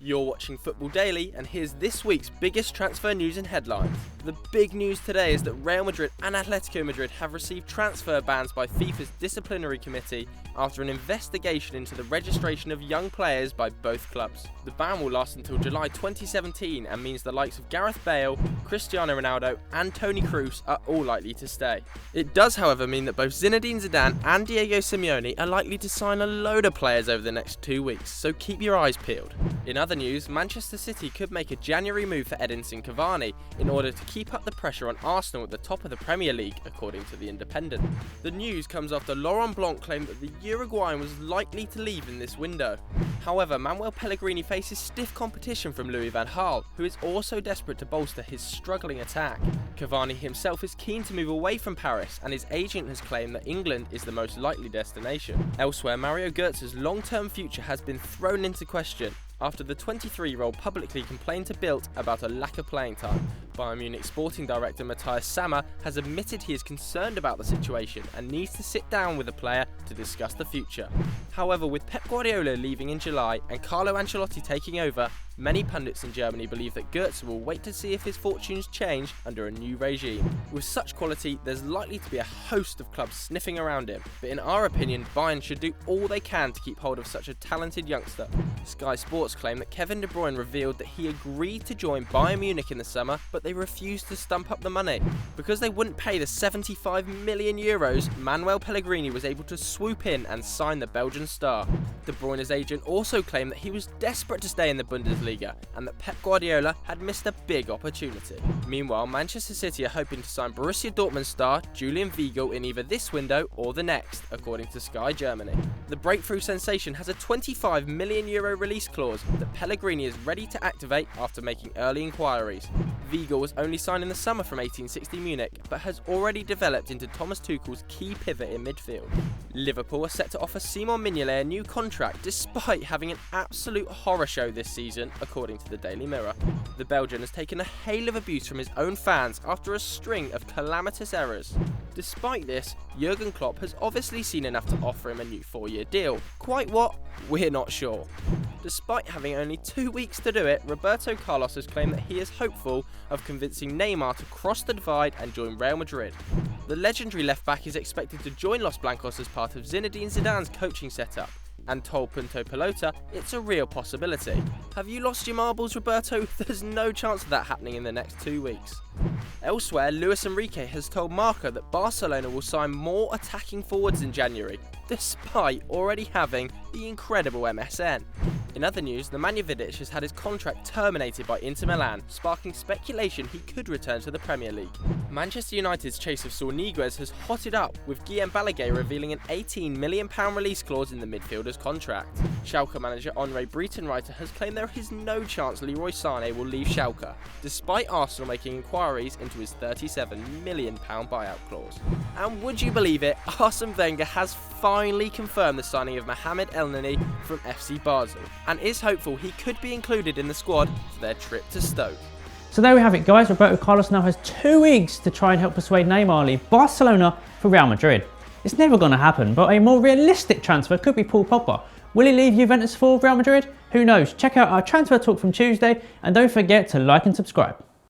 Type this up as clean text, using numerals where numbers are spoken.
You're watching Football Daily, and here's this week's biggest transfer news and headlines. The big news today is that Real Madrid and Atletico Madrid have received transfer bans by FIFA's disciplinary committee after an investigation into the registration of young players by both clubs. The ban will last until July 2017 and means the likes of Gareth Bale, Cristiano Ronaldo and Toni Kroos are all likely to stay. It does, however, mean that both Zinedine Zidane and Diego Simeone are likely to sign a load of players over the next 2 weeks, so keep your eyes peeled. In other news, Manchester City could make a January move for Edinson Cavani in order to keep up the pressure on Arsenal at the top of the Premier League, according to The Independent. The news comes after Laurent Blanc claimed that the Uruguayan was likely to leave in this window. However, Manuel Pellegrini faces stiff competition from Louis van Gaal, who is also desperate to bolster his struggling attack. Cavani himself is keen to move away from Paris, and his agent has claimed that England is the most likely destination. Elsewhere, Mario Götze's long-term future has been thrown into question after the 23-year-old publicly complained to Bild about a lack of playing time. Bayern Munich sporting director Matthias Sammer has admitted he is concerned about the situation and needs to sit down with the player to discuss the future. However, with Pep Guardiola leaving in July and Carlo Ancelotti taking over, many pundits in Germany believe that Götze will wait to see if his fortunes change under a new regime. With such quality, there's likely to be a host of clubs sniffing around him, but in our opinion, Bayern should do all they can to keep hold of such a talented youngster. Sky Sports claim that Kevin De Bruyne revealed that he agreed to join Bayern Munich in the summer, but they refused to stump up the money. Because they wouldn't pay the €75 million, Manuel Pellegrini was able to swoop in and sign the Belgian star. De Bruyne's agent also claimed that he was desperate to stay in the Bundesliga and that Pep Guardiola had missed a big opportunity. Meanwhile, Manchester City are hoping to sign Borussia Dortmund star Julian Weigl in either this window or the next, according to Sky Germany. The breakthrough sensation has a €25 million release clause that Pellegrini is ready to activate after making early inquiries. Weigl was only signed in the summer from 1860 Munich, but has already developed into Thomas Tuchel's key pivot in midfield. Liverpool are set to offer Simon Mignolet a new contract despite having an absolute horror show this season, according to the Daily Mirror. The Belgian has taken a hail of abuse from his own fans after a string of calamitous errors. Despite this, Jurgen Klopp has obviously seen enough to offer him a new 4-year deal. Quite what? We're not sure. Despite having only 2 weeks to do it, Roberto Carlos has claimed that he is hopeful of convincing Neymar to cross the divide and join Real Madrid. The legendary left-back is expected to join Los Blancos as part of Zinedine Zidane's coaching setup, and told Punto Pelota it's a real possibility. Have you lost your marbles, Roberto? There's no chance of that happening in the next 2 weeks. Elsewhere, Luis Enrique has told Marca that Barcelona will sign more attacking forwards in January, despite already having the incredible MSN. In other news, Nemanja Vidic has had his contract terminated by Inter Milan, sparking speculation he could return to the Premier League. Manchester United's chase of Saul Niguez has hotted up, with Guillem Balaguer revealing an £18 million release clause in the midfielder's contract. Schalke manager Henri Breitenreiter has claimed there is no chance Leroy Sané will leave Schalke, despite Arsenal making inquiries into his £37 million buyout clause. And would you believe it, Arsene Wenger has finally confirmed the signing of Mohamed Elneny from FC Basel, and is hopeful he could be included in the squad for their trip to Stoke. So there we have it, guys. Roberto Carlos now has 2 weeks to try and help persuade Neymar leave Barcelona for Real Madrid. It's never going to happen, but a more realistic transfer could be Paul Pogba. Will he leave Juventus for Real Madrid? Who knows? Check out our transfer talk from Tuesday, and don't forget to like and subscribe.